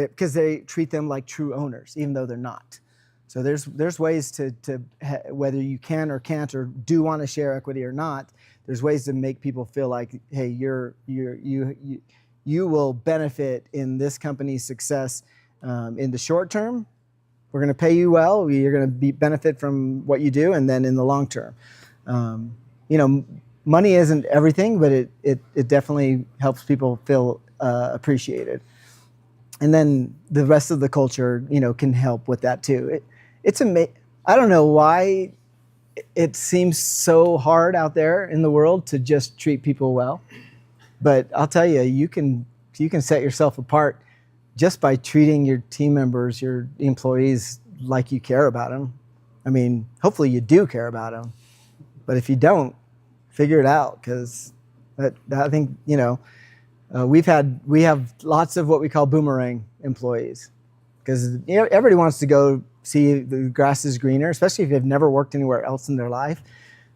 because they treat them like true owners, even though they're not. So there's ways to whether you can or can't or do want to share equity or not, there's ways to make people feel like, hey, you will benefit in this company's success in the short term. We're going to pay you well. You're going to benefit from what you do, and then in the long term, money isn't everything, but it definitely helps people feel appreciated. And then the rest of the culture, can help with that too. It's amazing. I don't know why it seems so hard out there in the world to just treat people well, but I'll tell you, you can set yourself apart just by treating your team members, your employees, like you care about them. I mean, hopefully you do care about them, but if you don't, figure it out, because I think we have lots of what we call boomerang employees, because everybody wants to go see the grass is greener, especially if they've never worked anywhere else in their life.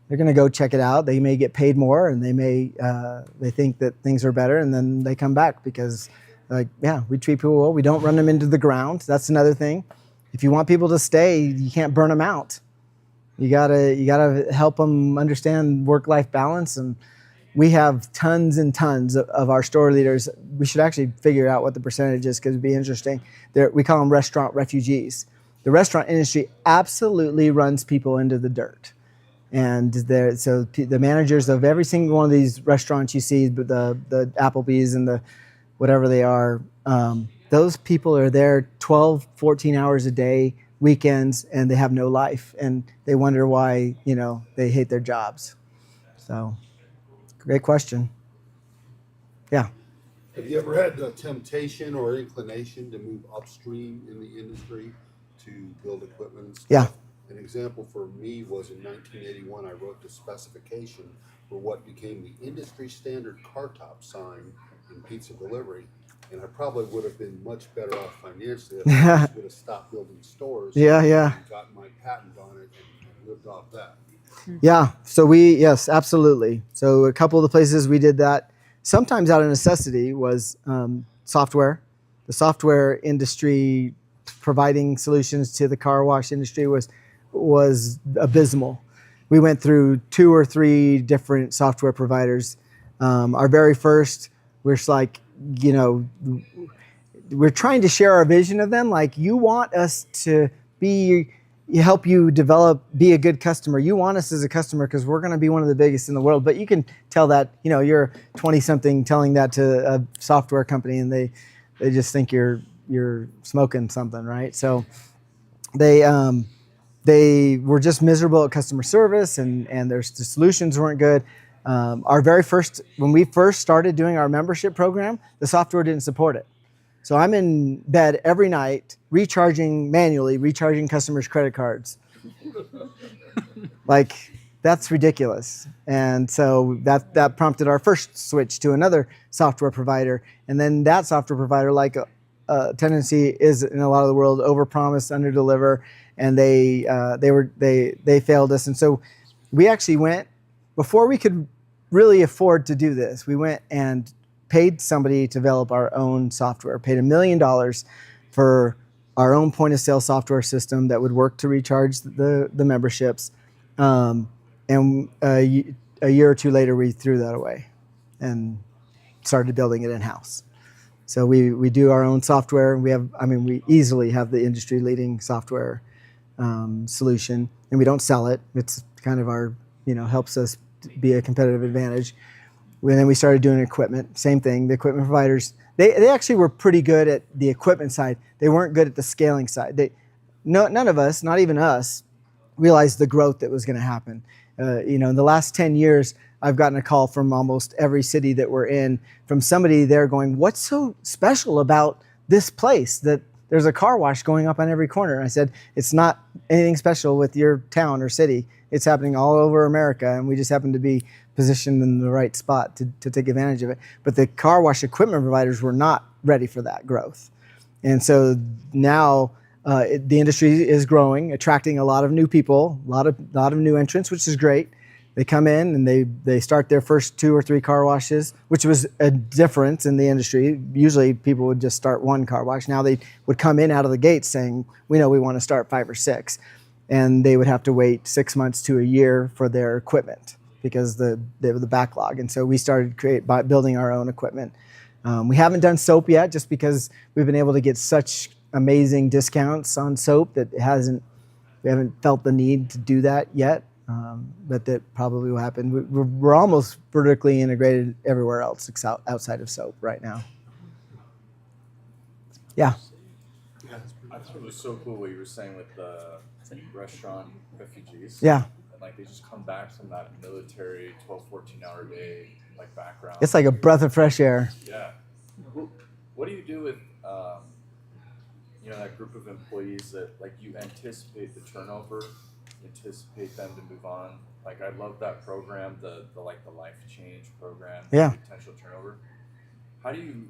They're going to go check it out. They may get paid more, and they think that things are better, and then they come back because, we treat people well. We don't run them into the ground. That's another thing. If you want people to stay, you can't burn them out. You gotta help them understand work-life balance, and we have tons and tons of our store leaders. We should actually figure out what the percentage is, because it'd be interesting. We call them restaurant refugees. The restaurant industry absolutely runs people into the dirt. And so the managers of every single one of these restaurants you see, the Applebee's and the whatever they are, those people are there 12, 14 hours a day, weekends, and they have no life. And they wonder why, they hate their jobs. So, great question. Yeah. Have you ever had the temptation or inclination to move upstream in the industry to build equipment and stuff? Yeah. An example for me was in 1981, I wrote the specification for what became the industry standard car top sign in pizza delivery. And I probably would have been much better off financially if I just would have stopped building stores. Yeah. And got my patent on it and lived off that. Yeah. So yes, absolutely. So a couple of the places we did that, sometimes out of necessity, was software. The software industry providing solutions to the car wash industry was abysmal. We went through 2 or 3 different software providers. Our very first, we're just like, we're trying to share our vision of them. Like, you want us to help you develop, be a good customer. You want us as a customer because we're going to be one of the biggest in the world. But you can tell that, you're 20-something telling that to a software company, and they just think you're smoking something, right? So they were just miserable at customer service, and the solutions weren't good. When we first started doing our membership program, the software didn't support it. So I'm in bed every night manually recharging customers' credit cards. That's ridiculous. And so that prompted our first switch to another software provider. And then that software provider, like a tendency is in a lot of the world, overpromise, underdeliver, and they failed us. And so we actually went, before we could really afford to do this, we went and paid somebody to develop our own software, paid $1 million for our own point of sale software system that would work to recharge the memberships. And a year or two later, we threw that away and started building it in-house. So we do our own software. We easily have the industry leading software solution, and we don't sell it. It's kind of our, helps us be a competitive advantage. And then we started doing equipment. Same thing. The equipment providers, they actually were pretty good at the equipment side. They weren't good at the scaling side. None of us, not even us, realized the growth that was going to happen. In the last 10 years, I've gotten a call from almost every city that we're in, from somebody there going, "What's so special about this place that there's a car wash going up on every corner?" And I said, "It's not anything special with your town or city. It's happening all over America, and we just happen to be positioned in the right spot to take advantage of it." But the car wash equipment providers were not ready for that growth. And so now the industry is growing, attracting a lot of new people, a lot of new entrants, which is great. They come in and they start their first 2 or 3 car washes, which was a difference in the industry. Usually people would just start 1 car wash. Now they would come in out of the gate saying, we know we want to start 5 or 6. And they would have to wait 6 months to a year for their equipment because the backlog. And so we started by building our own equipment. We haven't done soap yet just because we've been able to get such amazing discounts on soap that we haven't felt the need to do that yet. But that probably will happen. We're almost vertically integrated everywhere else outside of soap right now. Yeah. I thought it was so cool what you were saying with the restaurant refugees. Yeah. And like they just come back from that military 12, 14-hour day like background. It's like a breath of fresh air. Yeah. What do you do with that group of employees that like you anticipate the turnover, anticipate them to move on? Like I love that program, the life change program, yeah, potential turnover. How do you,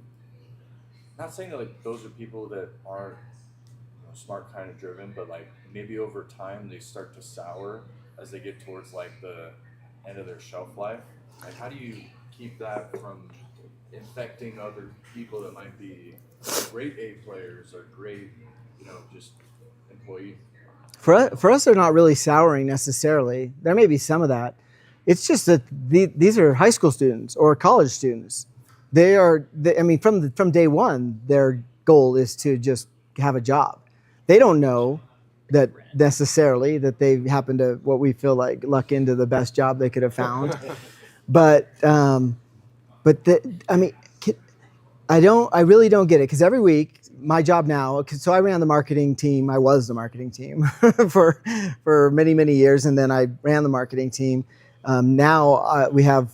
not saying that like those are people that aren't smart, kind of driven, but like maybe over time they start to sour as they get towards like the end of their shelf life. Like how do you keep that from infecting other people that might be great A players or great, just employees? For us, they're not really souring necessarily. There may be some of that. It's just that these are high school students or college students. From day one, their goal is to just have a job. They don't know that necessarily that they happen to what we feel like luck into the best job they could have found. I really don't get it because every week my job now, so I ran the marketing team. I was the marketing team for many, many years. And then I ran the marketing team. Now we have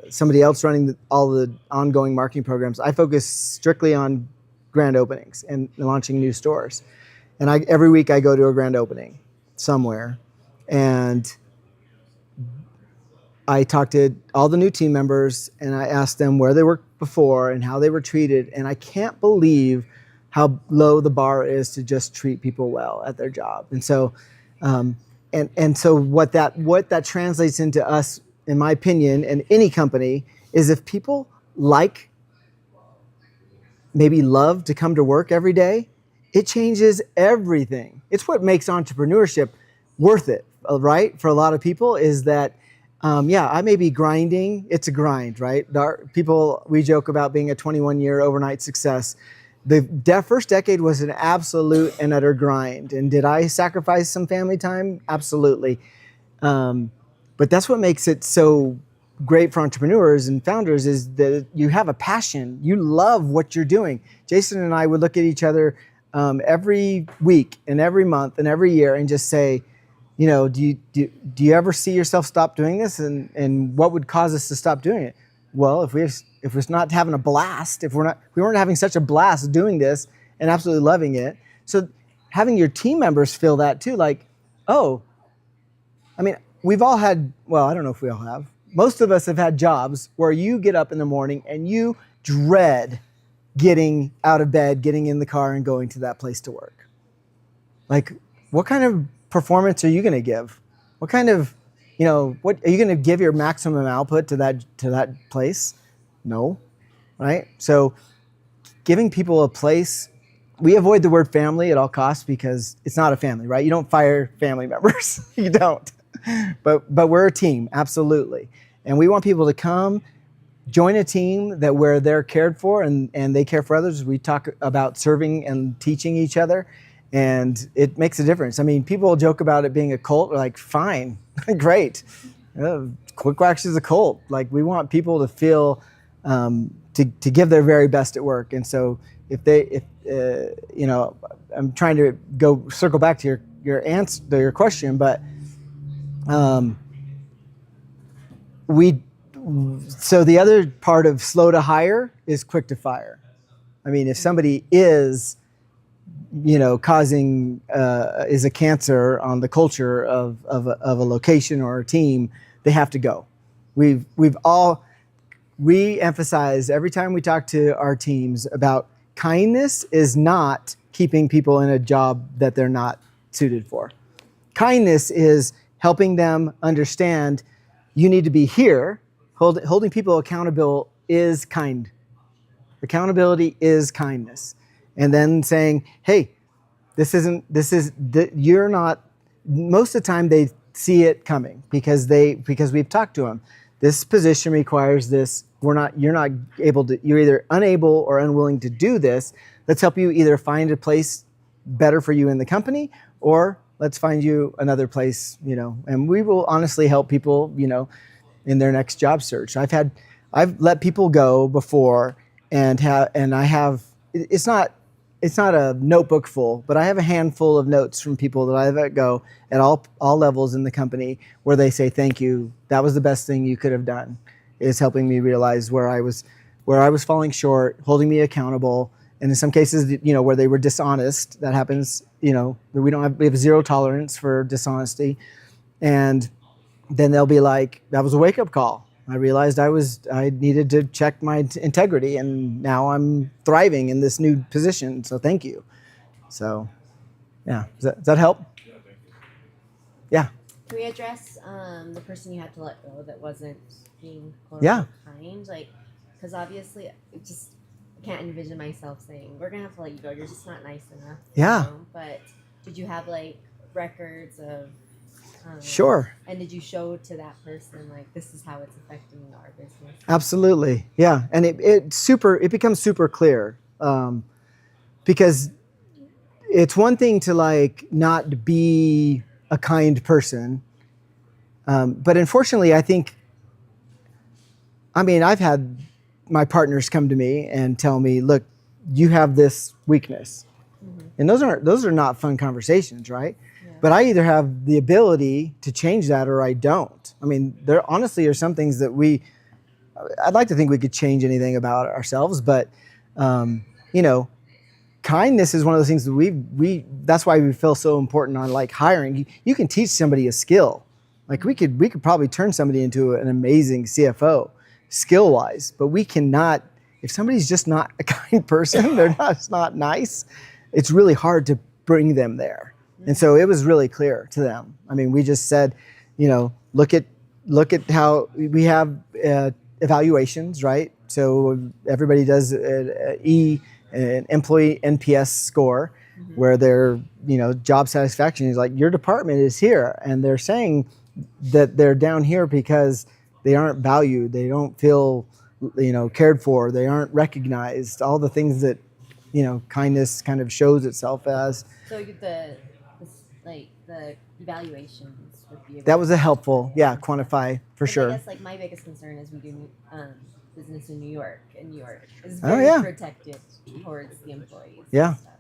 somebody else running all the ongoing marketing programs. I focus strictly on grand openings and launching new stores. And every week I go to a grand opening somewhere. And I talk to all the new team members and I ask them where they worked before and how they were treated. And I can't believe how low the bar is to just treat people well at their job. And so, so what that translates into us, in my opinion, and any company, is if people maybe love to come to work every day, it changes everything. It's what makes entrepreneurship worth it, right? For a lot of people is that, I may be grinding. It's a grind, right? We joke about being a 21-year overnight success. The first decade was an absolute and utter grind. And did I sacrifice some family time? Absolutely. But that's what makes it so great for entrepreneurs and founders is that you have a passion. You love what you're doing. Jason and I would look at each other every week and every month and every year and just say, do you ever see yourself stop doing this? And what would cause us to stop doing it? Well, if we're not having a blast, we weren't having such a blast doing this and absolutely loving it. So having your team members feel that too, like, we've all had, well, I don't know if we all have. Most of us have had jobs where you get up in the morning and you dread getting out of bed, getting in the car and going to that place to work. Like, what kind of performance are you going to give? What kind of, what are you going to give your maximum output to that place? No, right? So giving people a place, we avoid the word family at all costs because it's not a family, right? You don't fire family members. You don't. But we're a team, absolutely. And we want people to come, join a team where they're cared for and they care for others. We talk about serving and teaching each other, and it makes a difference. People joke about it being a cult. We're like, fine, great. Quick Wax is a cult. Like, we want people to feel, to give their very best at work. And so I'm trying to circle back to your answer, to your question, but so the other part of slow to hire is quick to fire. If somebody is, causing is a cancer on the culture of a location or a team, they have to go. We emphasize every time we talk to our teams about kindness is not keeping people in a job that they're not suited for. Kindness is helping them understand you need to be here. Holding people accountable is kind. Accountability is kindness. And then saying, hey, you're not, most of the time they see it coming because we've talked to them. This position requires this. You're not able to, you're either unable or unwilling to do this. Let's help you either find a place better for you in the company, or let's find you another place, and we will honestly help people, in their next job search. I've let people go before it's not a notebook full, but I have a handful of notes from people that I've let go at all levels in the company where they say, thank you. That was the best thing you could have done, is helping me realize where I was falling short, holding me accountable. And in some cases, where they were dishonest, that happens, we have zero tolerance for dishonesty. And then they'll be like, that was a wake up call. I realized I needed to check my integrity, and now I'm thriving in this new position. So thank you. So, yeah, does that help? Yeah, thank you. Yeah. Can we address the person you had to let go that wasn't being quote Yeah. kind? Like, because obviously, I can't envision myself saying, we're going to have to let you go. You're just not nice enough. Yeah. But did you have, like, records of... Sure. And did you show to that person, like, this is how it's affecting our business? Absolutely. Yeah. And it becomes super clear because it's one thing to, like, not be a kind person. But unfortunately, I've had my partners come to me and tell me, look, you have this weakness. Mm-hmm. And those are not fun conversations, right? Yeah. But I either have the ability to change that or I don't. There honestly are some things that I'd like to think we could change anything about ourselves, but kindness is one of those things that that's why we feel so important on, like, hiring. You can teach somebody a skill. Like, we could probably turn somebody into an amazing CFO skill-wise, but we cannot, if somebody's just not a kind person, it's not nice, it's really hard to bring them there. And so it was really clear to them. We just said, look at how we have evaluations, right? So everybody does an employee NPS score, mm-hmm. where their job satisfaction is like, your department is here, and they're saying that they're down here because they aren't valued, they don't feel cared for, they aren't recognized, all the things that kindness kind of shows itself as. So the evaluations would be that was a helpful, quantify for sure. I guess, like, my biggest concern is we do business in New York, and New York is very protected towards the employees. Yeah. And stuff,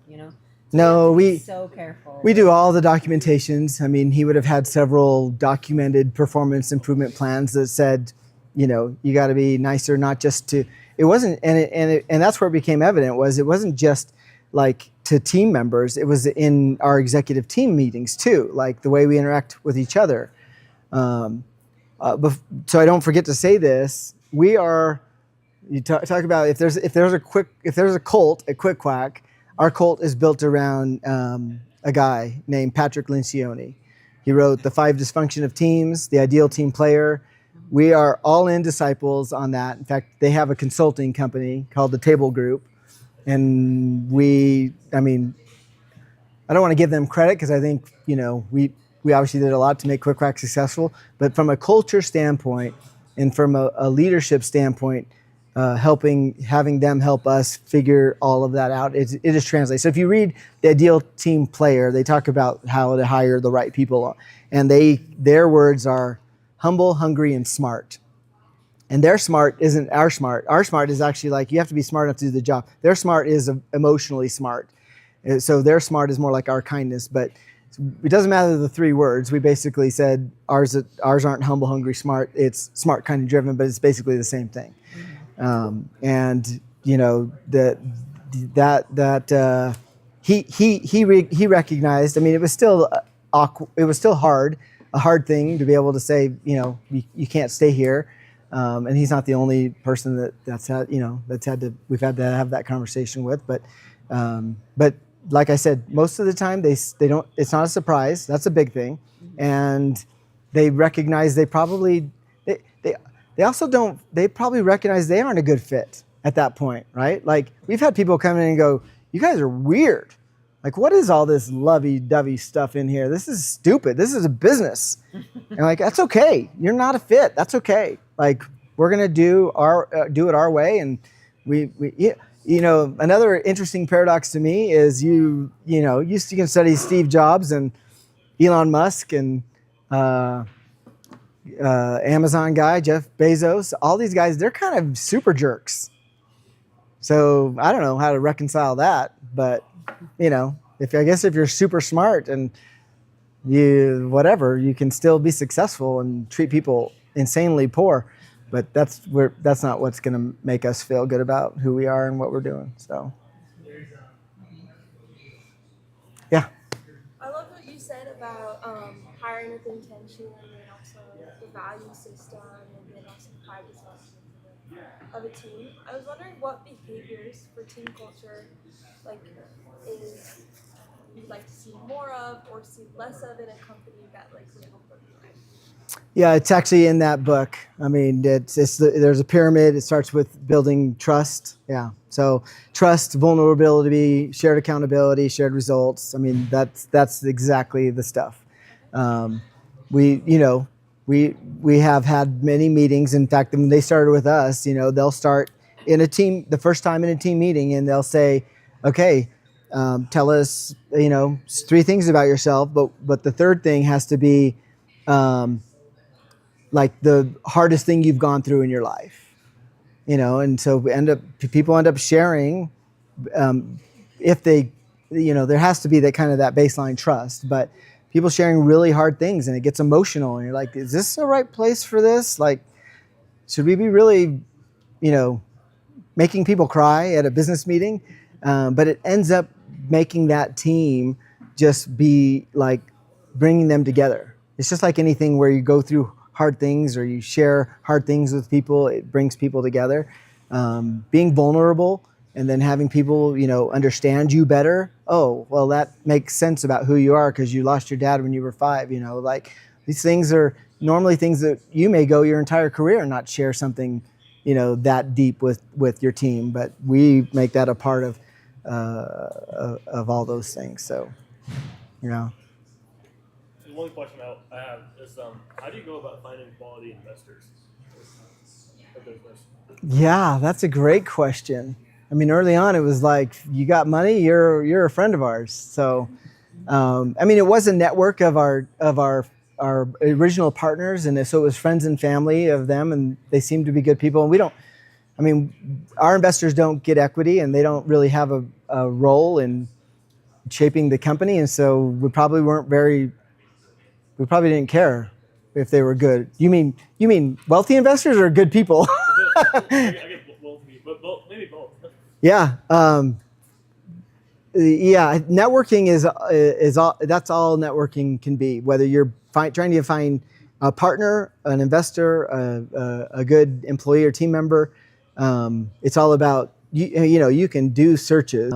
No, we so careful. We do all the documentations. He would have had several documented performance improvement plans that said, you got to be nicer, not just to. It wasn't, and that's where it became evident. It wasn't just like to team members. It was in our executive team meetings too, like the way we interact with each other. So I don't forget to say this. We are. You talk about if there's a cult at Quick Quack. Our cult is built around a guy named Patrick Lencioni. He wrote The 5 Dysfunction of Teams, The Ideal Team Player. We are all in disciples on that. In fact, they have a consulting company called the Table Group. And I don't want to give them credit because I think, we obviously did a lot to make Quick Quack successful. But from a culture standpoint and from a leadership standpoint, having them help us figure all of that out, it is translated. So if you read The Ideal Team Player, they talk about how to hire the right people, and their words are humble, hungry, and smart. And their smart isn't our smart. Our smart is actually like, you have to be smart enough to do the job. Their smart is emotionally smart. So their smart is more like our kindness, but it doesn't matter the 3 words. We basically said ours aren't humble, hungry, smart. It's smart, kind, and driven, but it's basically the same thing. He recognized. It was still awkward. It was still a hard thing to be able to say, you can't stay here. And he's not the only person we've had to have that conversation with. But like I said, most of the time they don't. It's not a surprise. That's a big thing, and they recognize they they also don't, they probably recognize they aren't a good fit at that point, right? Like we've had people come in and go, you guys are weird. Like, what is all this lovey-dovey stuff in here? This is stupid. This is a business. And like, that's okay. You're not a fit. That's okay. Like, we're gonna do it our way. And another interesting paradox to me is you can study Steve Jobs and Elon Musk and Amazon guy Jeff Bezos. All these guys, they're kind of super jerks. So I don't know how to reconcile that, but if you're super smart and you can still be successful and treat people insanely poor, but that's not what's going to make us feel good about who we are and what we're doing. So, yeah. I love what you said about hiring with intention and also the value system and then also pride of a team. I was wondering what behaviors for team culture is you'd like to see more of or see less of in a company that would help them thrive? Yeah, it's actually in that book. I mean, there's a pyramid. It starts with building trust. Yeah, so trust, vulnerability, shared accountability, shared results. I mean, that's exactly the stuff. We have had many meetings. In fact, when they started with us, they'll start in a team the first time in a team meeting, and they'll say, "Okay, tell us, 3 things about yourself." But the third thing has to be like the hardest thing you've gone through in your life, And so people end up sharing. If they, there has to be that kind of that baseline trust, but people sharing really hard things, and it gets emotional, and you're like, is this the right place for this? Like, should we be really, making people cry at a business meeting? But it ends up making that team just be like bringing them together. It's just like anything where you go through hard things or you share hard things with people, it brings people together. Being vulnerable and then having people, understand you better. Oh, well, that makes sense about who you are because you lost your dad when you were 5. Like these things are normally things that you may go your entire career and not share something, that deep with your team. But we make that a part of all those things. So, One question I have is, how do you go about finding quality investors? Yeah, that's a great question. I mean, early on, it was like, you got money, you're a friend of ours. So, it was a network of our original partners, and so it was friends and family of them, and they seemed to be good people. And our investors don't get equity, and they don't really have a role in shaping the company, and so we probably didn't care if they were good. You mean wealthy investors or good people? I get wealthy, but maybe both. Yeah. Networking is all. That's all networking can be. Whether you're trying to find a partner, an investor, a good employee or team member, it's all about you can do searches,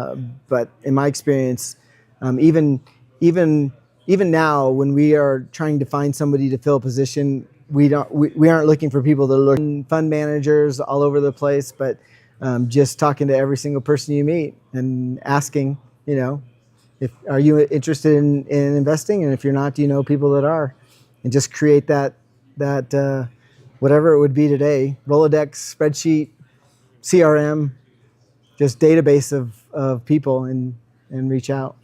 but in my experience, even now when we are trying to find somebody to fill a position, we aren't looking for people that are looking fund managers all over the place, but just talking to every single person you meet and asking, are you interested in investing, and if you're not, do you know people that are, and just create that whatever it would be today, Rolodex, spreadsheet, CRM, just database of people and reach out.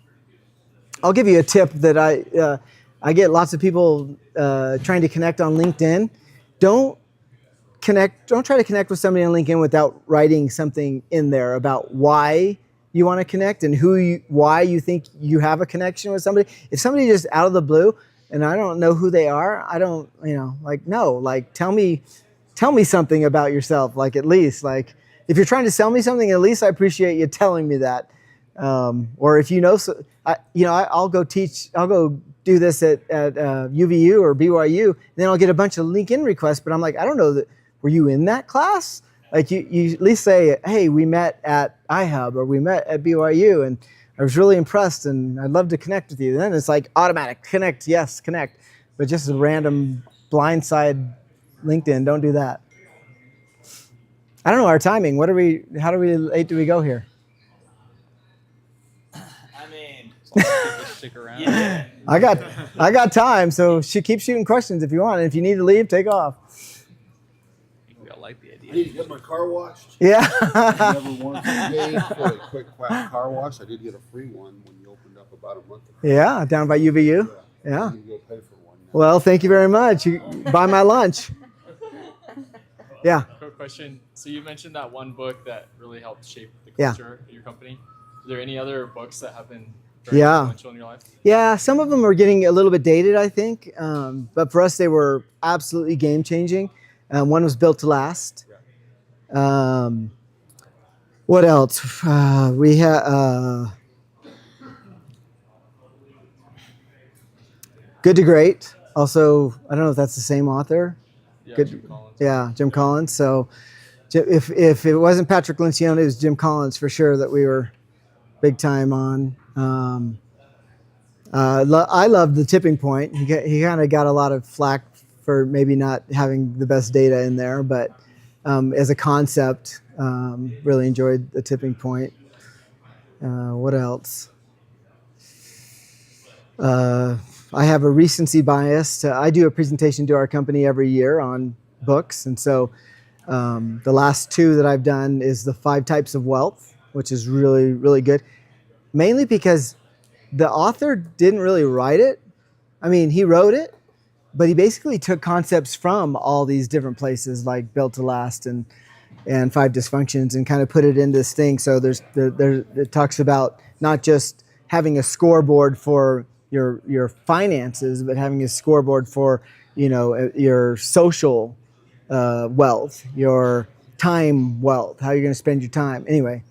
I'll give you a tip that I get lots of people trying to connect on LinkedIn. Don't try to connect with somebody on LinkedIn without writing something in there about why you want to connect and why you think you have a connection with somebody. If somebody just out of the blue and I don't know who they are, I don't, tell me something about yourself. Like, at least, like, if you're trying to sell me something, at least I appreciate you telling me that. Or if I'll go teach. I'll go do this at UVU or BYU. And then I'll get a bunch of LinkedIn requests. But I'm like, I don't know that. Were you in that class? Like, you at least say, hey, we met at iHub or we met at BYU, and I was really impressed, and I'd love to connect with you. And then it's like automatic connect, yes, connect. But just a random blindside LinkedIn. Don't do that. I don't know our timing. How late do we go here? I mean, people stick around. Yeah. I got time, so keep shooting questions if you want. And if you need to leave, take off. We all like the I idea. need to get my car washed. Yeah. I never once paid for a quick Quack Car Wash. I did get a free one when you opened up about a month ago. Yeah, down by UVU. Yeah. I need to go pay for one now. Well, thank you very much. You buy my lunch. Yeah. Quick question. So you mentioned that one book that really helped shape the Yeah. culture of your company. Are there any other books that have been very Yeah. influential in your life? Yeah, some of them are getting a little bit dated, I think. But for us, they were absolutely game changing. One was Built to Last. What else? We had Good to Great. Also, I don't know if that's the same author. Yeah, Good. Jim Collins. Yeah, Jim Collins. So if it wasn't Patrick Lencioni, it was Jim Collins for sure that we were big time on. I loved The Tipping Point. He kind of got a lot of flack for maybe not having the best data in there, but as a concept, really enjoyed The Tipping Point. What else? I have a recency bias. I do a presentation to our company every year on books, and so the last two that I've done is The 5 Types of Wealth, which is really, really good, mainly because the author didn't really write it. I mean, he wrote it, but he basically took concepts from all these different places like Built to Last and 5 Dysfunctions and kind of put it in this thing. So it talks about not just having a scoreboard for your finances, but having a scoreboard for, your social wealth, your time wealth, how you're going to spend your time. Anyway,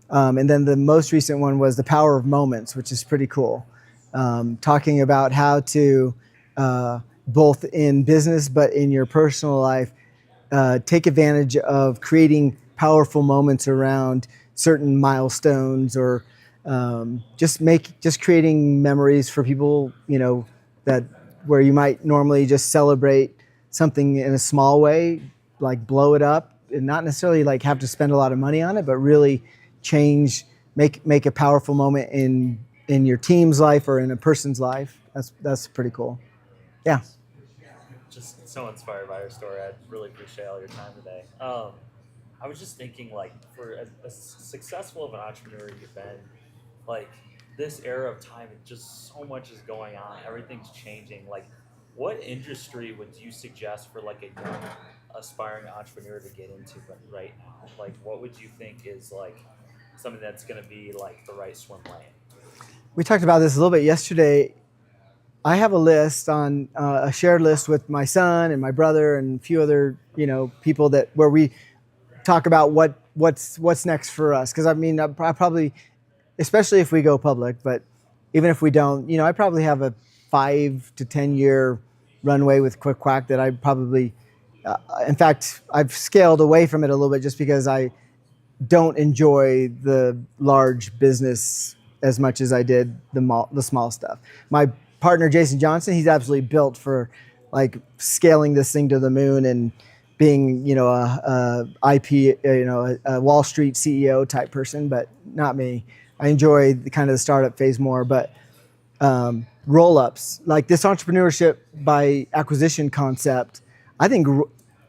and then the most recent one was The Power of Moments, which is pretty cool. Talking about how to, both in business but in your personal life, take advantage of creating powerful moments around certain milestones or just creating memories for people, that where you might normally just celebrate something in a small way, like blow it up and not necessarily like have to spend a lot of money on it, but really make a powerful moment in your team's life or in a person's life. That's pretty cool. Yeah. Just so inspired by your story. I really appreciate all your time today. I was just thinking, like, for as successful of an entrepreneur you've been, like, this era of time, just so much is going on. Everything's changing. Like, what industry would you suggest for, like, a young aspiring entrepreneur to get into right now? Like, what would you think is, like, something that's going to be, like, the right swim lane? We talked about this a little bit yesterday. I have a list on a shared list with my son and my brother and a few other, people where we talk about what's next for us. Because I mean, I probably, especially if we go public, but even if we don't, I probably have a 5 to 10 year runway with Quick Quack that I probably, in fact, I've scaled away from it a little bit just because I don't enjoy the large business as much as I did the small stuff. My partner, Jason Johnson, he's absolutely built for like scaling this thing to the moon and being, a Wall Street CEO type person, but not me. I enjoy the kind of the startup phase more, but roll-ups, like this entrepreneurship by acquisition concept, I think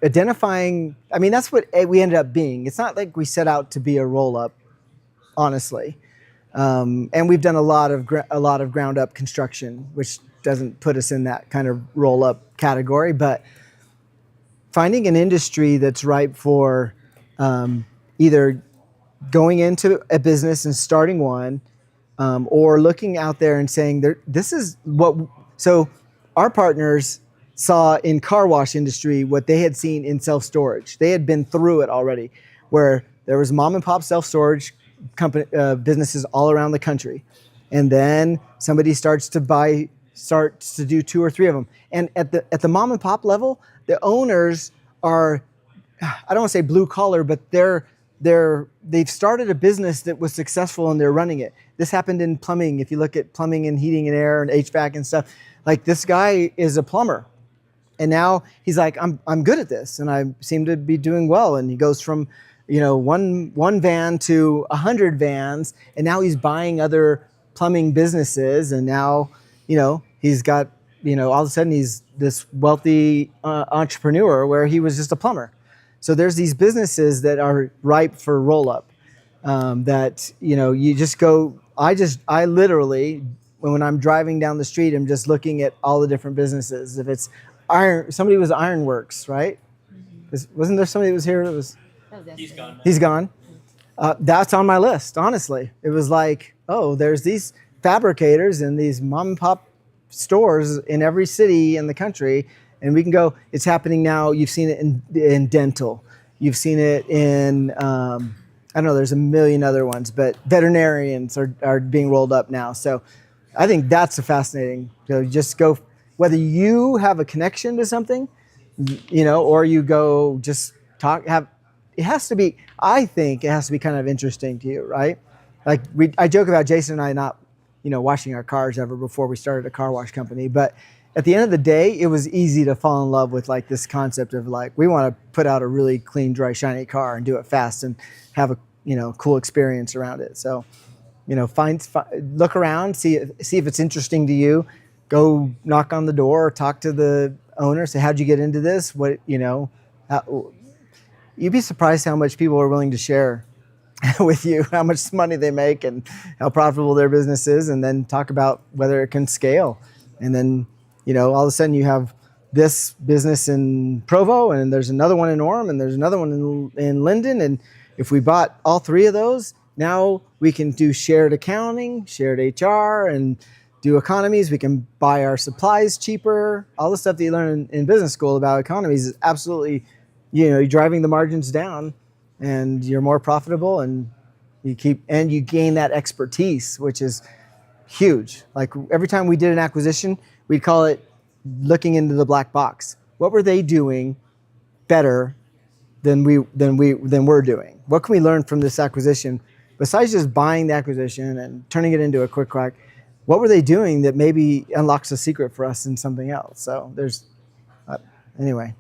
identifying, that's what we ended up being. It's not like we set out to be a roll-up, honestly. And we've done a lot of ground up construction, which doesn't put us in that kind of roll up category, but finding an industry that's ripe for either going into a business and starting one, or looking out there and saying, this is what, so our partners saw in car wash industry what they had seen in self-storage. They had been through it already, where there was mom and pop self-storage company businesses all around the country, and then somebody starts to do 2 or 3 of them, and at the mom and pop level, the owners are, I don't want to say blue collar, but they've started a business that was successful and they're running it. This happened in plumbing. If you look at plumbing and heating and air and HVAC and stuff, like this guy is a plumber, And now he's like, I'm good at this, and I seem to be doing well. And he goes from, one van to 100 vans, and now he's buying other plumbing businesses, and now, he's got, all of a sudden he's this wealthy entrepreneur where he was just a plumber. So there's these businesses that are ripe for roll up. That you just go. I literally, when I'm driving down the street, I'm just looking at all the different businesses. If it's somebody was Ironworks, right? Wasn't there somebody that was here that was? He's gone. He's gone. That's on my list. Honestly, it was like, oh, there's these fabricators and these mom and pop stores in every city in the country, and we can go. It's happening now. You've seen it in dental. You've seen it in. I don't know, there's a million other ones, but veterinarians are being rolled up now. So I think that's a fascinating, just go, whether you have a connection to something, or you go just it has to be, I think it has to be kind of interesting to you, right? Like I joke about Jason and I not, washing our cars ever before we started a car wash company. But at the end of the day, it was easy to fall in love with like this concept of like, we want to put out a really clean, dry, shiny car and do it fast and have a, cool experience around it. So, look around, see if it's interesting to you. Go knock on the door, talk to the owner, say, how'd you get into this? What, you'd be surprised how much people are willing to share with you, how much money they make and how profitable their business is, and then talk about whether it can scale. And then, all of a sudden you have this business in Provo, and there's another one in Orem, and there's another one in Linden. And if we bought all three of those, now we can do shared accounting, shared HR, and do economies. We can buy our supplies cheaper. All the stuff that you learn in business school about economies is absolutely, you're driving the margins down, and you're more profitable, and you gain that expertise, which is huge. Like every time we did an acquisition, we'd call it looking into the black box. What were they doing better than we're doing? What can we learn from this acquisition besides just buying the acquisition and turning it into a quick quack? What were they doing that maybe unlocks a secret for us in something else? So there's anyway,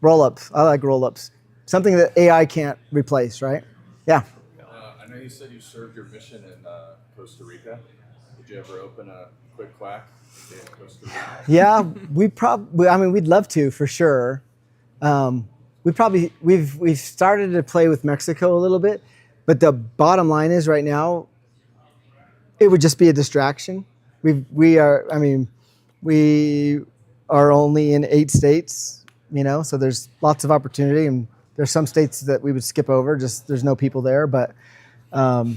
roll-ups. I like roll-ups. Something that AI can't replace, right? Yeah. I know you said you served your mission in Costa Rica. Did you ever open a quick quack in Costa Rica? Yeah, we'd love to for sure. We've started to play with Mexico a little bit, but the bottom line is right now, it would just be a distraction. We are only in 8 states, so there's lots of opportunity, and there's some states that we would skip over, just there's no people there. But so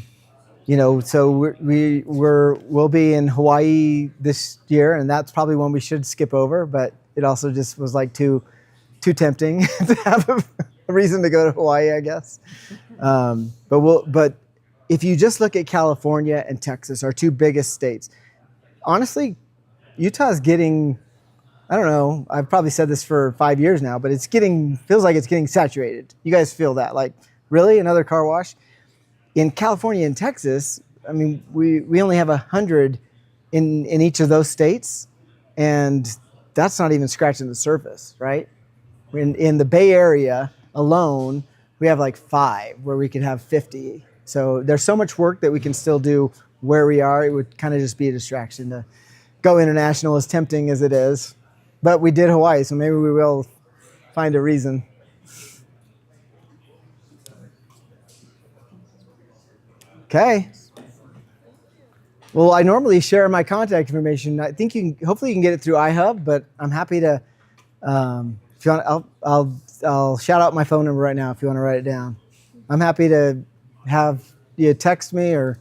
we'll be in Hawaii this year, and that's probably one we should skip over. But it also just was like too tempting to have a reason to go to Hawaii, I guess. But if you just look at California and Texas, our 2 biggest states, honestly, Utah's getting, I don't know, I've probably said this for 5 years now, but feels like it's getting saturated. You guys feel that? Like, really? Another car wash? In California and Texas, we only have 100 in each of those states, and that's not even scratching the surface, right? In the Bay Area alone, we have like 5 where we could have 50. So there's so much work that we can still do where we are. It would kind of just be a distraction to go international, as tempting as it is. But we did Hawaii, so maybe we will find a reason. Okay. Well, I normally share my contact information. I think hopefully you can get it through iHub, but I'm happy to, if you want, I'll shout out my phone number right now if you want to write it down. I'm happy to have you text me or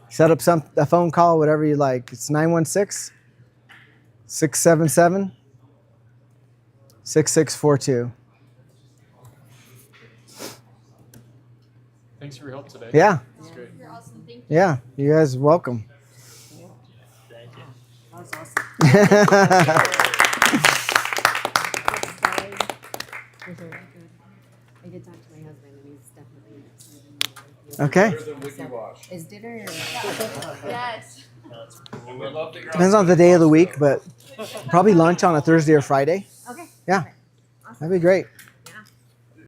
set up a phone call, whatever you like. It's 916-677-6642. Thanks for your help today. Yeah. That's great. You're awesome. Thank you. Yeah. You guys are welcome. Thank you. That was awesome. I did talk to my husband, and he's definitely Okay. Better than Wiki Wash. Is dinner? Yes. That's cool. We love that you're Depends on the day of the week, but probably lunch on a Thursday or Friday. Okay. Yeah. Perfect. Awesome. That'd be great.